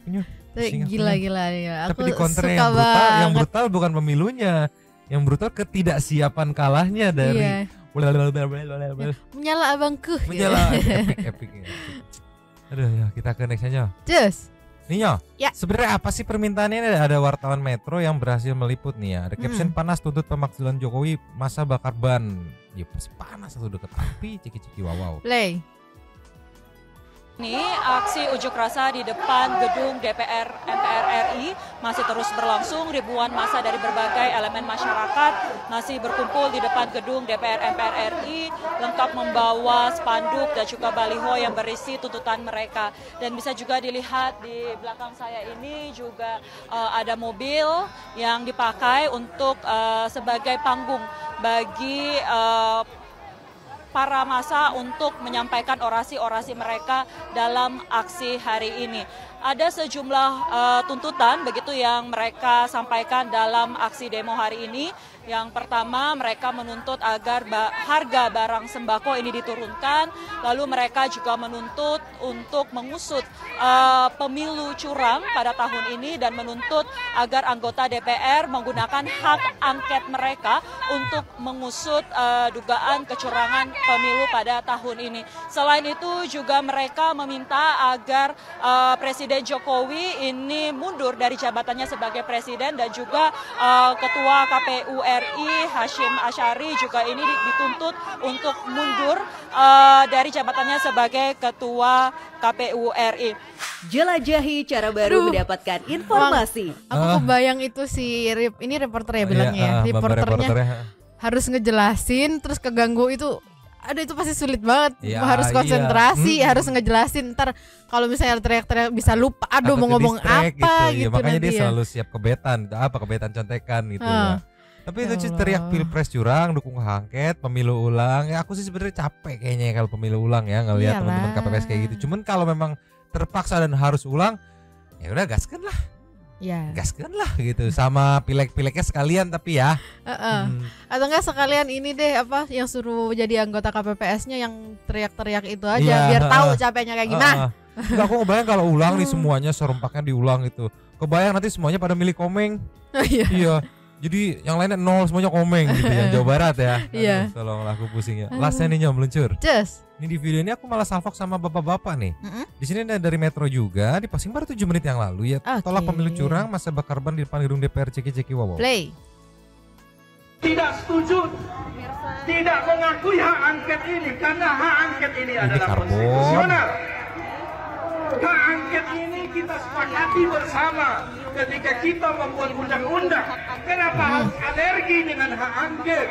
gila. Tapi Aku di counter suka yang brutal bukan pemilunya, Yang brutal ketidaksiapan kalahnya dari menyala abangku. Menyala epic. Aduh ya, kita ke next aja. Just. Nih Nyo, ya. Sebenarnya apa sih permintaannya? Ada wartawan Metro yang berhasil meliput nih ya. Ada caption panas tuntut pemakzulan Jokowi masa bakar ban. Ya pasti panas atau deket api, ciki-ciki wow. Play. Ini aksi unjuk rasa di depan gedung DPR MPR RI masih terus berlangsung. Ribuan massa dari berbagai elemen masyarakat masih berkumpul di depan gedung DPR MPR RI lengkap membawa spanduk dan juga baliho yang berisi tuntutan mereka. Dan bisa juga dilihat di belakang saya ini juga ada mobil yang dipakai untuk sebagai panggung bagi para massa untuk menyampaikan orasi-orasi mereka dalam aksi hari ini. Ada sejumlah tuntutan begitu yang mereka sampaikan dalam aksi demo hari ini. Yang pertama, mereka menuntut agar harga barang sembako ini diturunkan. Lalu mereka juga menuntut untuk mengusut pemilu curang pada tahun ini dan menuntut agar anggota DPR menggunakan hak angket mereka untuk mengusut dugaan kecurangan pemilu pada tahun ini. Selain itu juga mereka meminta agar Presiden Jokowi ini mundur dari jabatannya sebagai presiden dan juga Ketua KPU RI Hashim Asyari juga ini dituntut untuk mundur dari jabatannya sebagai Ketua KPU RI. Jelajahi cara baru mendapatkan informasi. Aku kebayang itu ini reporter ya bilangnya ya. Reporternya harus ngejelasin terus keganggu itu. Aduh itu pasti sulit banget, harus konsentrasi, harus ngejelasin. Ntar kalau misalnya teriak-teriak bisa lupa, aduh mau ngomong apa gitu. Ya, makanya dia selalu siap kebetan, kebetan contekan gitu ya. Tapi itu teriak pilpres curang, dukung hak angket, pemilu ulang. Ya aku sih sebenarnya capek kayaknya kalau pemilu ulang ya ngelihat teman-teman KPPS kayak gitu. Cuman kalau memang terpaksa dan harus ulang, ya udah gaskan lah. Ya. Gaskan lah gitu sama pilek-pileknya sekalian tapi ya. Atau enggak sekalian ini deh yang suruh jadi anggota KPPS-nya yang teriak-teriak itu aja biar tahu capeknya kayak gimana. Enggak, aku kebayang kalau ulang nih semuanya serompaknya diulang itu. Kebayang nanti semuanya pada milih Komeng. Iya. Jadi yang lainnya 0 semuanya Komeng gitu yang Jawa Barat ya. Iya. Tolonglah aku pusing ya. Lastnya nih meluncur. Just. Ini di video ini aku malah salvok sama bapak-bapak nih. Di sini ada dari Metro juga, diposting baru 7 menit yang lalu ya. Tolak pemilu curang, masa bakar ban di depan gedung DPR ceki-ceki wow. Play. Tidak setuju, tidak mengakui hak angket ini karena hak angket ini adalah konstitusional. Hak angket ini kita sepakati bersama ketika kita membuat undang-undang. Kenapa harus alergi dengan hak angket?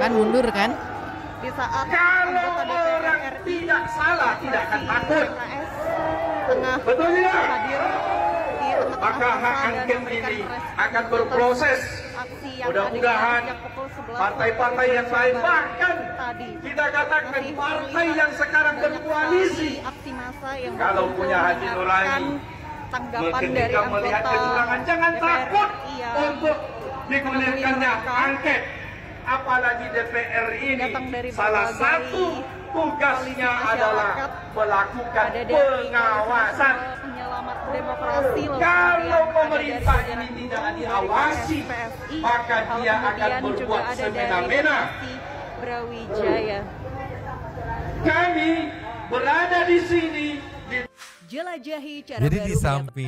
Kan mundur kan? Di saat kalau orang tidak salah tidak akan takut. Betul tidak? Maka hak angket ini akan berproses. Mudah-mudahan partai-partai yang lain, bahkan kita katakan partai yang sekarang berkoalisi, kalau punya hati nurani, ketika melihat kecurangan jangan takut untuk digulirkannya angket. Apalagi DPR ini salah satu tugasnya adalah melakukan pengawasan. Kalau pemerintah ini tidak diawasi, maka dia akan berbuat semena-mena. Kami berada di sini. Jelajahi cara jadi baru di samping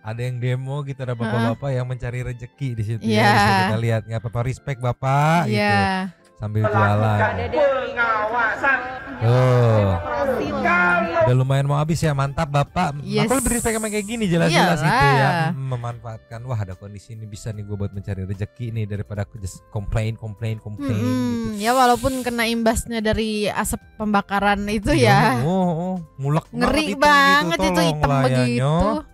ada yang demo gitu, ada bapak-bapak yang mencari rezeki di situ ya. Bisa kita lihat, nggak apa-apa, respect bapak gitu sambil jualan. Pengawasan. Udah lumayan mau habis ya, mantap bapak. Aku lebih respect sama kayak gini, jelas-jelas gitu ya, memanfaatkan. Wah ada kondisi ini bisa nih gue buat mencari rezeki nih daripada aku just complain gitu. Ya walaupun kena imbasnya dari asap pembakaran itu ya. Mulek ngeri banget itu hitam begitu.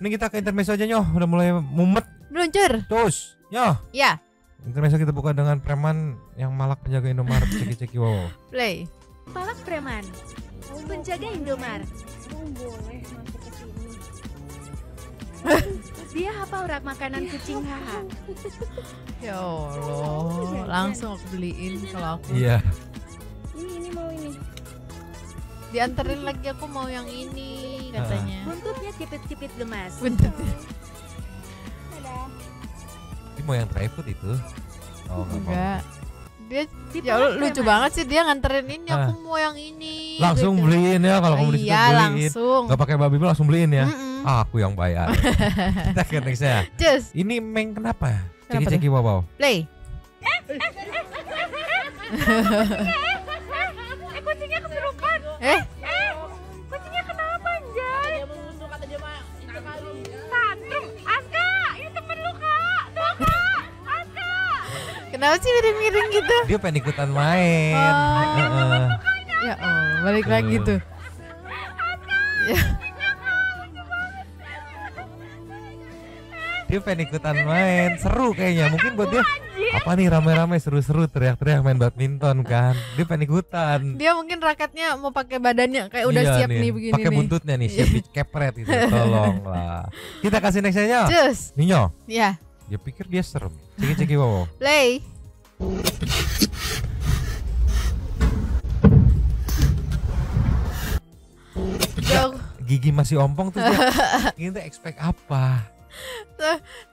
Ini kita ke intermezzo aja Nyoh, udah mulai mumet. Meluncur. Terus Nyoh. Ya. Intermezzo kita buka dengan preman yang malak penjaga Indomaret ceki-ceki wow. Play. Palak preman, penjaga Indomaret. Boleh masuk ke sini. Dia hafal rak makanan kucing haha. Ya Allah, langsung aku beliin kalau aku. Iya. Ini mau ini. Dianterin lagi, aku mau yang ini katanya. Buntutnya cipit-cipit gemas. Buntutnya. Berarti mau yang drive itu? Oh enggak. Dia ya lucu banget sih dia nganterin ini aku mau yang ini. Langsung gitu. Beliin ya kalau kamu disitu beliin. Langsung. Gak pakai babi langsung beliin ya. Aku yang bayar. Kita ke nextnya. Just. Ini Meng kenapa? Ceki wow. Play. Kucingnya kesurupan. Kucingnya kenapa anjay? Tantrum. Aska, ini temen lu Kak. Tuh Kak. Aska. Kenapa sih miring-miring gitu? Dia pengen ikutan main. Ya balik lagi tuh. Ya. Dia pengen ikutan main, seru kayaknya. Mungkin buat dia apa nih rame-rame seru-seru teriak-teriak main badminton kan. Dia pengen ikutan. Dia mungkin raketnya mau pakai badannya kayak udah siap nih begini. Pakai buntutnya nih siap dikepret gitu. Tolonglah. Kita kasih nextnya. Just. Ninyo. Ya. Dia pikir dia serem. Ceki wow. Play. Gigi masih ompong tuh dia. Kita expect apa?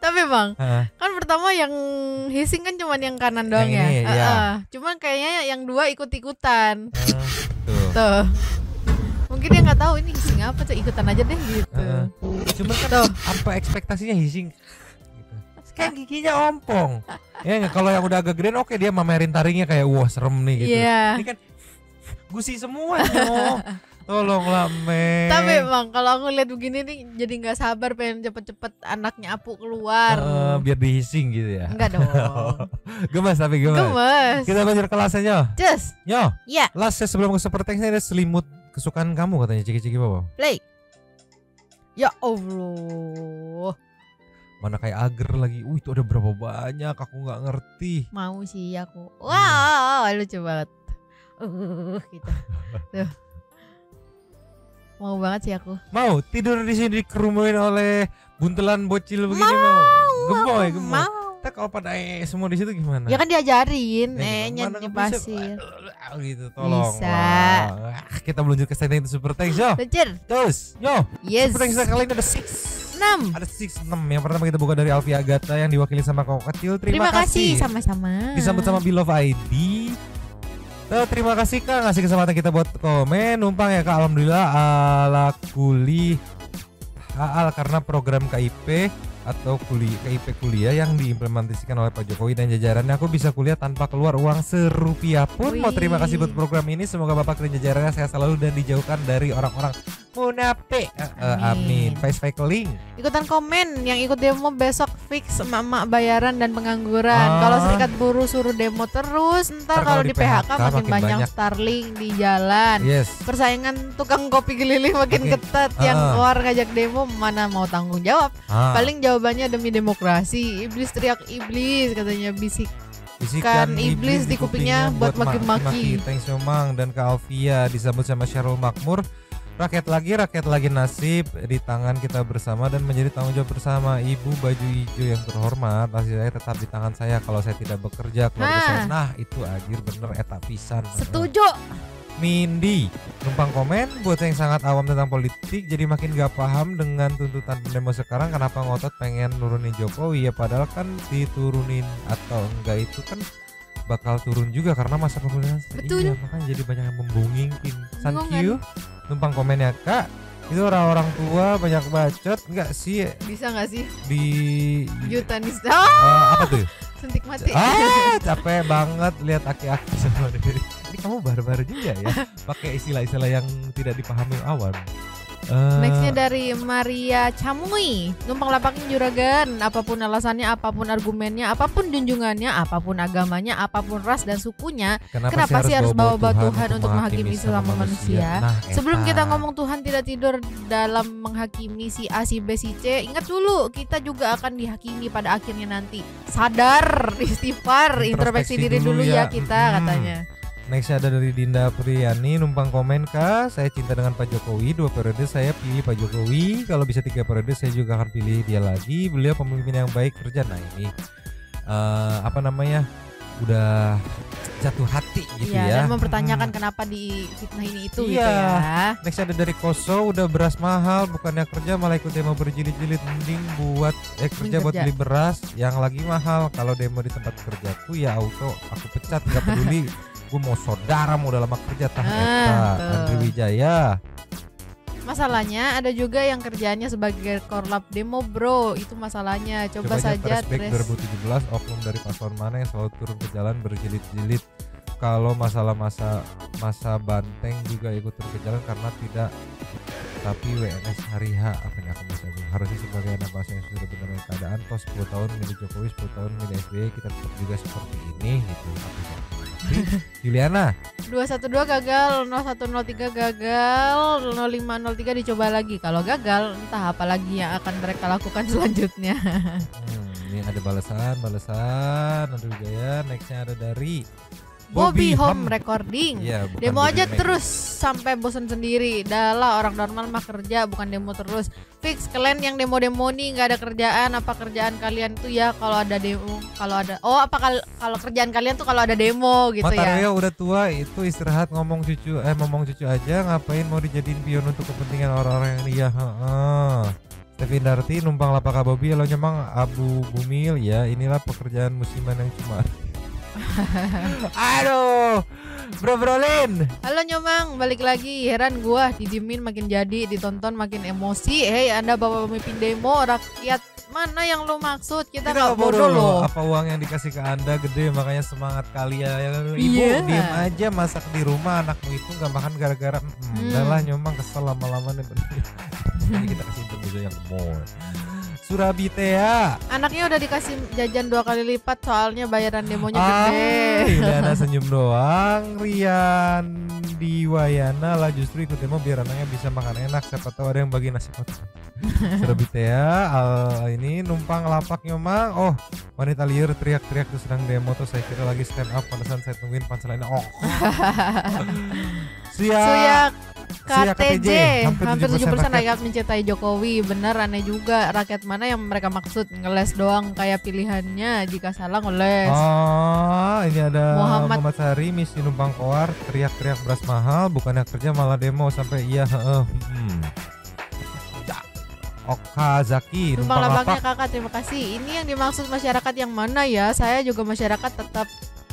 Tapi Bang, kan pertama yang hissing kan cuma yang kanan doang yang ini, ya. Cuman kayaknya yang dua ikut-ikutan. Tuh. Mungkin dia nggak tahu ini hissing apa, ikutan aja deh gitu. Cuman kan apa ekspektasinya hissing? Kan giginya ompong. Ya kalau yang udah agak gedean oke dia mamerin taringnya kayak wah serem nih gitu. Ini kan gusi semuanya. Tolonglah Meng. Tapi Bang kalau aku lihat begini nih jadi nggak sabar pengen cepet-cepet anaknya Apu keluar. Biar dihising gitu ya. Enggak dong. Gemes tapi gemes. Kita belajar kelasnya. Just. Yo. Ya. Last sebelum ke super text ada selimut kesukaan kamu katanya Ciki-Ciki Bawa. Play. Ya Allah. Mana kayak agar lagi. Itu ada berapa banyak aku nggak ngerti. Mau sih aku. Wow, lucu banget. Gitu. Tuh. Mau banget sih aku. Mau tidur di sini dikerumunin oleh buntelan bocil begini mau. Gemoy. Kita kalau pada semua di situ gimana? Ya kan diajarin, nyepasin. Gitu, tolong. Bisa. Kita meluncur ke standing super thanks yo. Terus, yo. Yes. Super thanks kali ini ada 6. Ada 6. Yang pertama kita buka dari Alfi Agatha yang diwakili sama Koko Kecil. Terima kasih. Sama-sama. Disambut sama Beloved ID. Terima kasih Kak ngasih kesempatan kita buat komen numpang ya Kak. Alhamdulillah ala karena program KIP atau KIP kuliah yang diimplementasikan oleh Pak Jokowi dan jajarannya aku bisa kuliah tanpa keluar uang serupiah pun. Mau terima kasih buat program ini. Semoga Bapak dan jajarannya sehat selalu dan dijauhkan dari orang-orang munafik. Amin. Face link. Ikutan komen yang ikut demo besok fix emak-emak bayaran dan pengangguran. Kalau serikat buruh suruh demo terus, ntar kalau di PHK makin banyak Starling di jalan. Persaingan tukang kopi keliling makin ketat. Yang keluar ngajak demo mana mau tanggung jawab. Paling jawabannya demi demokrasi. Iblis teriak iblis katanya bisikan iblis di kupingnya buat maki-maki. Thanks Mang dan Kak Alfia disambut sama Syarul Makmur. Rakyat lagi nasib di tangan kita bersama dan menjadi tanggung jawab bersama. Ibu baju hijau yang terhormat, nasib saya tetap di tangan saya kalau saya tidak bekerja keluarga saya. Nah itu anjir bener eta pisan. Setuju. Mindi numpang komen buat yang sangat awam tentang politik jadi makin gak paham dengan tuntutan pendemo sekarang kenapa ngotot pengen nurunin Jokowi ya padahal kan diturunin atau enggak itu kan bakal turun juga karena masa pemerintahan. Iya makanya jadi banyak yang membunging. Thank you numpang komen ya Kak. Itu orang-orang tua banyak bacot enggak sih? Bisa enggak sih? Di Yutanis. Apa tuh? Suntik mati. Capek banget lihat aki-aki sama diri. Ini kamu barbar juga ya. Pakai istilah-istilah yang tidak dipahami awam. Nextnya dari Maria Camui. Numpang lapakin juragan. Apapun alasannya, apapun argumennya, apapun junjungannya, apapun agamanya, apapun ras dan sukunya, kenapa sih harus bawa-bawa Tuhan untuk menghakimi sesama manusia? Sebelum kita ngomong Tuhan tidak tidur dalam menghakimi si A, si B, si C, ingat dulu kita juga akan dihakimi pada akhirnya nanti. Sadar, istighfar, introspeksi diri dulu ya kita katanya. Next ada dari Dinda Priyani numpang komen Kak, saya cinta dengan Pak Jokowi 2 periode saya pilih Pak Jokowi, kalau bisa 3 periode saya juga akan pilih dia lagi, beliau pemimpin yang baik kerja. Nah ini udah jatuh hati gitu ya. Dan mempertanyakan kenapa di fitnah ini itu gitu Iya. ya. Next ada dari Koso, udah beras mahal, bukannya kerja malah ikut demo berjilid-jilid, mending buat kerja buat beli beras yang lagi mahal. Kalau demo di tempat kerjaku ya auto aku pecat, gak peduli. Gue mau saudara, mau udah lama kerja tah eta. Andri Wijaya. Masalahnya ada juga yang kerjaannya sebagai korlap demo bro, itu masalahnya. Coba saja flashback 2017, oknum dari paslon mana yang selalu turun ke jalan berjilid-jilid. Kalau masalah masa banteng juga ikut turun ke jalan karena tidak, tapi WNS hari H apa yang aku bisa bilang, harusnya sebagai anak bangsa yang sudah benar dengan keadaan. Toh 10 tahun milih Jokowi, 10 tahun milih SBY, kita tetap juga seperti ini gitu. Juliana 212 gagal, 0103 gagal, 0503 dicoba lagi. Kalau gagal entah apa lagi yang akan mereka lakukan selanjutnya. Ini ada balasan Andri Wijaya. Nextnya ada dari Bobby Home Recording. Ya, demo aja terus sampai bosan sendiri. Dahlah orang normal mah kerja bukan demo terus. Fix kalian yang demo-demo nih nggak ada kerjaan. Apa kerjaan kalian tuh ya kalau ada demo, kalau ada kalau kerjaan kalian tuh kalau ada demo gitu ya. Matario udah tua itu istirahat, ngomong cucu aja, ngapain mau dijadiin pion untuk kepentingan orang-orang yang dia. Stevin Darti numpang lapaka Bobby, lo nyemang Abu Bumil ya, inilah pekerjaan musiman yang cuma. Aduh, Brolin. Halo Nyomang, balik lagi. Heran gua didiemin makin jadi, ditonton makin emosi. Hei Anda bapak pemimpin demo, rakyat mana yang lo maksud? Kita nggak bodoh loh. Apa uang yang dikasih ke Anda gede, makanya semangat kali ya. Ibu diem aja, masak di rumah, anakmu itu nggak makan gara-gara. Udahlah Nyomang, kesel lama-lama nih. Jadi kita kasih interview yang more. Surabitea, anaknya udah dikasih jajan 2 kali lipat soalnya bayaran demonya gede. Juliana senyum doang. Rian Diwayana lah justru ikut demo biar anaknya bisa makan enak, siapa tahu ada yang bagi nasi kotak. Surabitea, ini numpang lapak Nyomang. Oh, wanita liar teriak-teriak tuh sedang demo tuh, saya kira lagi stand up, pantesan saya tungguin punchline. Oh. Siap. KTJ, hampir 70% rakyat mencintai Jokowi. Benar, aneh juga rakyat mana yang mereka maksud, ngeles doang kayak pilihannya, jika salah ngeles. Oh, ini ada Muhammad Sari, misi numpang koar, teriak-teriak beras mahal, bukannya kerja malah demo sampai iya. Okazaki, numpang lapaknya kakak, terima kasih. Ini yang dimaksud masyarakat yang mana ya? Saya juga masyarakat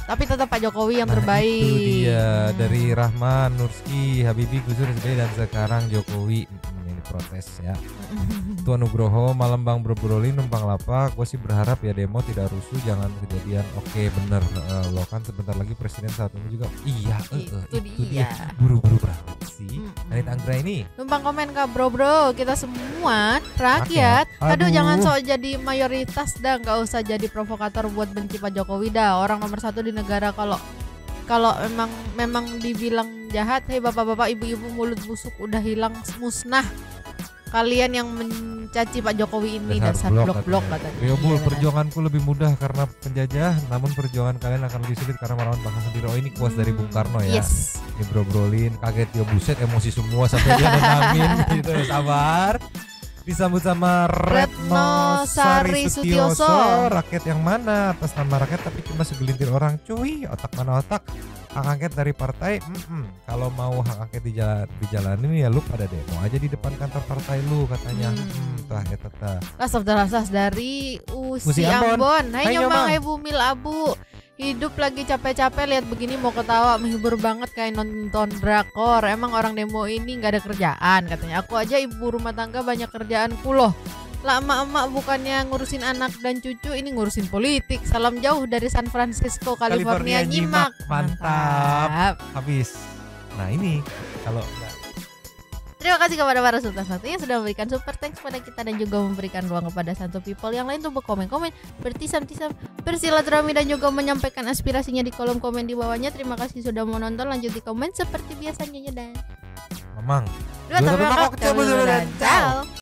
tapi tetap Pak Jokowi yang terbaik. Itu dia dari Rahman, Nurski, Habibie, Gusur, SBY dan sekarang Jokowi. Ini protes ya. Tuan Nugroho, malam Bang Brolin numpang lapak. Gue sih berharap ya demo tidak rusuh, jangan kejadian. Oke bener, lo kan sebentar lagi presiden saat ini juga. Iya, itu dia. Buru-buru banget sih. Anit Anggra ini. Numpang komen kak bro, kita semua rakyat. Aduh jangan sok jadi mayoritas dah, nggak usah jadi provokator buat benci Pak Jokowi dah. Orang nomor 1 di negara kalau memang dibilang jahat, hei bapak-bapak, ibu-ibu mulut busuk udah hilang musnah. Kalian yang mencaci Pak Jokowi ini dasar blok-blok katanya. Rio Bull, perjuanganku lebih mudah karena penjajah, namun perjuangan kalian akan lebih sulit karena melawan bangsa sendiri. Oh ini kuas dari Bung Karno ya. Yes. Ini Brolin kaget ya, buset emosi semua sampai dia nenangin gitu. Sabar. Disambut sama Retno Sari Sutioso. Rakyat yang mana? Atas nama rakyat tapi cuma segelintir orang. Cuy, otak mana otak? Hak angket dari partai. Kalau mau hak angket dijalanin ya lu pada demo aja di depan kantor partai lu katanya. Las dari Usi Ambon. Hai Nyomang, hai Bumil Abu. Hidup lagi capek-capek lihat begini mau ketawa, menghibur banget kayak nonton drakor. Emang orang demo ini nggak ada kerjaan katanya. Aku aja ibu rumah tangga banyak kerjaanku loh. Lah emak-emak bukannya ngurusin anak dan cucu, ini ngurusin politik. Salam jauh dari San Francisco, California. Nyimak. Mantap. Habis. Nah ini kalau terima kasih kepada para sultan satu yang sudah memberikan super thanks pada kita dan juga memberikan ruang kepada Santo People yang lain untuk berkomen-komen, bertisam-tisam, bersilaturahmi dan juga menyampaikan aspirasinya di kolom komen di bawahnya. Terima kasih sudah menonton, lanjut di komen seperti biasanya dan Mamang. Ciao.